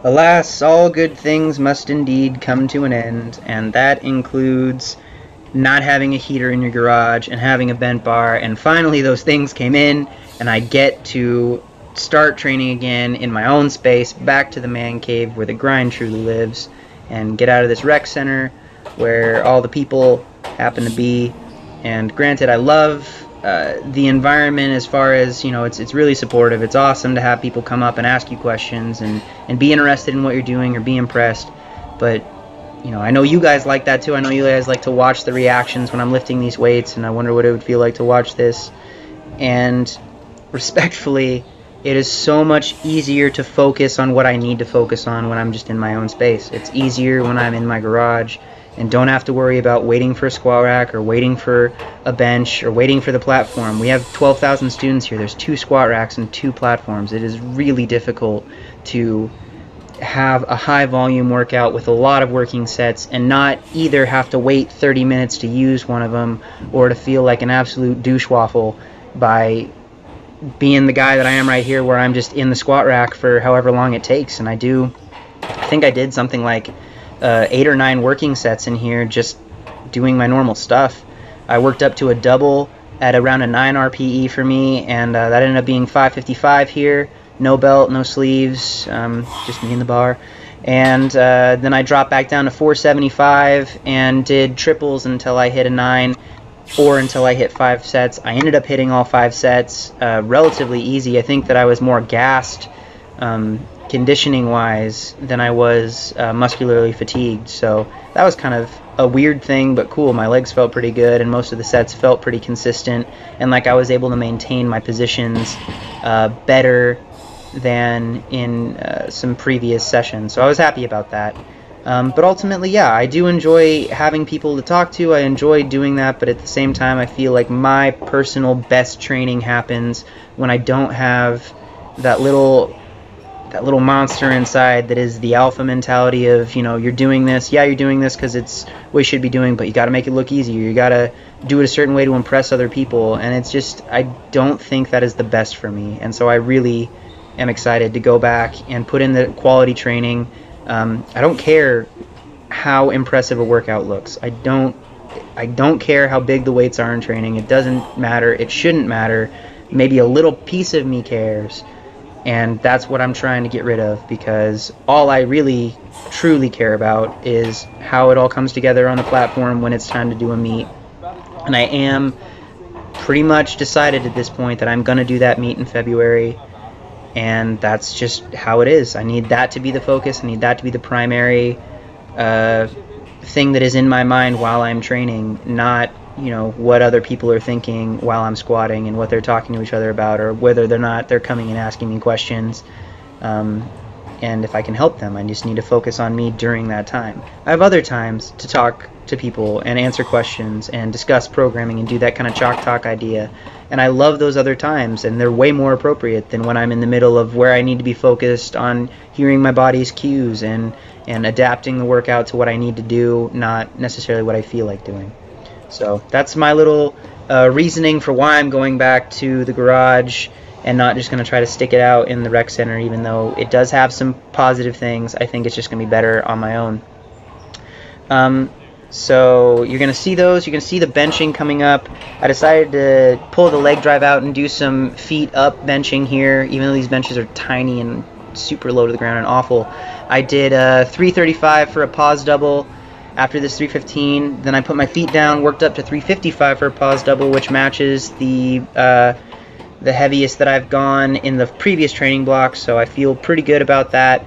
Alas, all good things must indeed come to an end, and that includes not having a heater in your garage and having a bent bar, and finally those things came in, and I get to start training again in my own space, back to the man cave where the grind truly lives, and get out of this rec center where all the people happen to be. And granted, I love the environment as far as, you know, it's really supportive. It's awesome to have people come up and ask you questions and be interested in what you're doing or be impressed. But, you know, I know you guys like that too. I know you guys like to watch the reactions when I'm lifting these weights, and I wonder what it would feel like to watch this. And respectfully, it is so much easier to focus on what I need to focus on when I'm just in my own space. It's easier when I'm in my garage and don't have to worry about waiting for a squat rack or waiting for a bench or waiting for the platform. We have 12,000 students here. There's 2 squat racks and 2 platforms. It is really difficult to have a high volume workout with a lot of working sets and not either have to wait 30 minutes to use one of them or to feel like an absolute douche waffle by being the guy that I am right here, where I'm just in the squat rack for however long it takes. And I think I did something like 8 or 9 working sets in here just doing my normal stuff. I worked up to a double at around a 9 RPE for me, and that ended up being 555 here. No belt, no sleeves, just me in the bar. And then I dropped back down to 475 and did triples until I hit a 9, or until I hit 5 sets. I ended up hitting all 5 sets relatively easy. I think that I was more gassed conditioning wise than I was muscularly fatigued, so that was kind of a weird thing, but cool. My legs felt pretty good and most of the sets felt pretty consistent, and like I was able to maintain my positions better than in some previous sessions, so I was happy about that. But ultimately, yeah, I do enjoy having people to talk to. I enjoy doing that, but at the same time I feel like my personal best training happens when I don't have that little monster inside that is the alpha mentality of, you know, you're doing this, yeah, you're doing this because it's what you should be doing, but you got to make it look easier, you got to do it a certain way to impress other people, and it's just, I don't think that is the best for me. And so I really am excited to go back and put in the quality training. I don't care how impressive a workout looks. I don't care how big the weights are in training. It doesn't matter. It shouldn't matter. Maybe a little piece of me cares. And that's what I'm trying to get rid of, because all I really truly care about is how it all comes together on the platform when it's time to do a meet. And I am pretty much decided at this point that I'm going to do that meet in February, and that's just how it is. I need that to be the focus. I need that to be the primary thing that is in my mind while I'm training, not, you know, what other people are thinking while I'm squatting and what they're talking to each other about, or whether they're coming and asking me questions. And if I can help them, I just need to focus on me during that time. I have other times to talk to people and answer questions and discuss programming and do that kind of chalk talk idea. And I love those other times, and they're way more appropriate than when I'm in the middle of where I need to be focused on hearing my body's cues and adapting the workout to what I need to do, not necessarily what I feel like doing. So that's my little reasoning for why I'm going back to the garage and not just going to try to stick it out in the rec center, even though it does have some positive things. I think it's just going to be better on my own. So you're going to see those. You're going to see the benching coming up. I decided to pull the leg drive out and do some feet up benching here, even though these benches are tiny and super low to the ground and awful. I did 335 for a pause double. After this 315, then I put my feet down, worked up to 355 for a pause double, which matches the heaviest that I've gone in the previous training block, so I feel pretty good about that.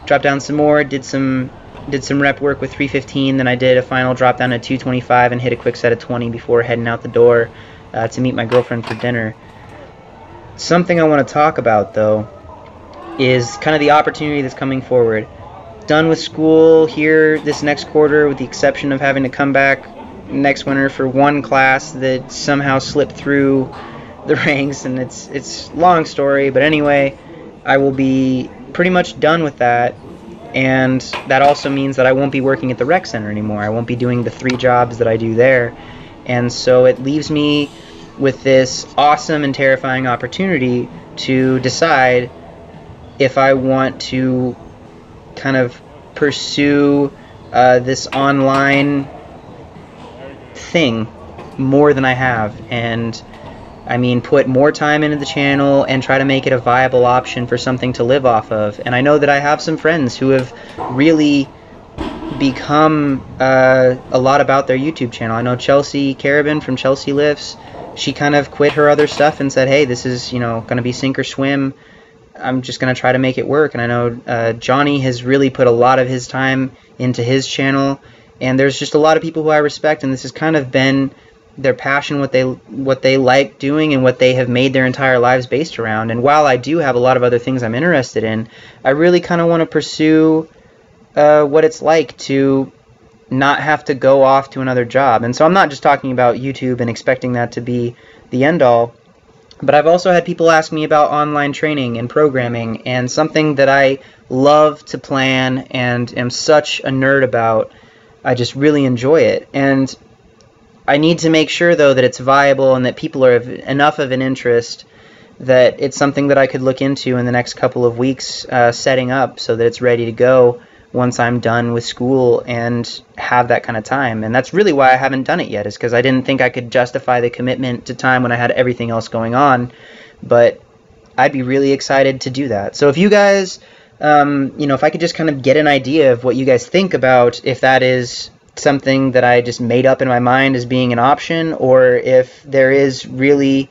Dropped down some more, did some rep work with 315, then I did a final drop down to 225 and hit a quick set of 20 before heading out the door to meet my girlfriend for dinner. Something I want to talk about, though, is kind of the opportunity that's coming forward. Done with school here this next quarter, with the exception of having to come back next winter for one class that somehow slipped through the ranks, and it's a long story, but anyway, I will be pretty much done with that, and that also means that I won't be working at the rec center anymore. I won't be doing the 3 jobs that I do there, and so it leaves me with this awesome and terrifying opportunity to decide if I want to kind of pursue this online thing more than I have, and I mean, put more time into the channel and try to make it a viable option for something to live off of. And I know that I have some friends who have really become a lot about their YouTube channel. I know Chelsea Carabin from Chelsea Lifts. She kind of quit her other stuff and said, hey, this is, going to be sink or swim. I'm just going to try to make it work. And I know Johnny has really put a lot of his time into his channel. And there's just a lot of people who I respect, and this has kind of been their passion, what they like doing, and what they have made their entire lives based around. And while I do have a lot of other things I'm interested in, I really kind of want to pursue what it's like to not have to go off to another job. And so I'm not just talking about YouTube and expecting that to be the end-all, but I've also had people ask me about online training and programming, and something that I love to plan and am such a nerd about. I just really enjoy it, and I need to make sure, though, that it's viable and that people are of enough of an interest that it's something that I could look into in the next couple of weeks, setting up so that it's ready to go once I'm done with school and have that kind of time. And that's really why I haven't done it yet, is because I didn't think I could justify the commitment to time when I had everything else going on. But I'd be really excited to do that. So if you guys, if I could just kind of get an idea of what you guys think about if that is something that I just made up in my mind as being an option, or if there is really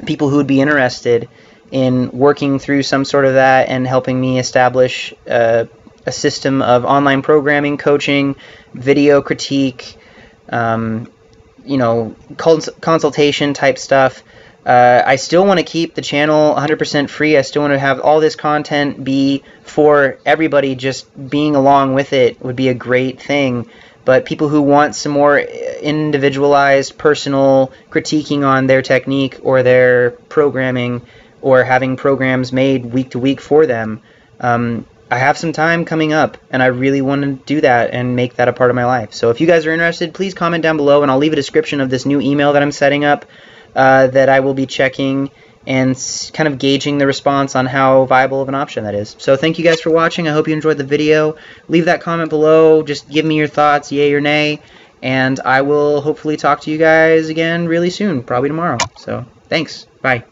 people who would be interested in working through some sort of that and helping me establish a system of online programming, coaching, video critique, consultation type stuff. I still want to keep the channel 100% free. I still want to have all this content be for everybody. Just being along with it would be a great thing. But people who want some more individualized, personal critiquing on their technique or their programming, or having programs made week to week for them, I have some time coming up, and I really want to do that and make that a part of my life. So if you guys are interested, please comment down below, and I'll leave a description of this new email that I'm setting up that I will be checking and kind of gauging the response on how viable of an option that is. So thank you guys for watching. I hope you enjoyed the video. Leave that comment below. Just give me your thoughts, yay or nay, and I will hopefully talk to you guys again really soon, probably tomorrow. So thanks. Bye.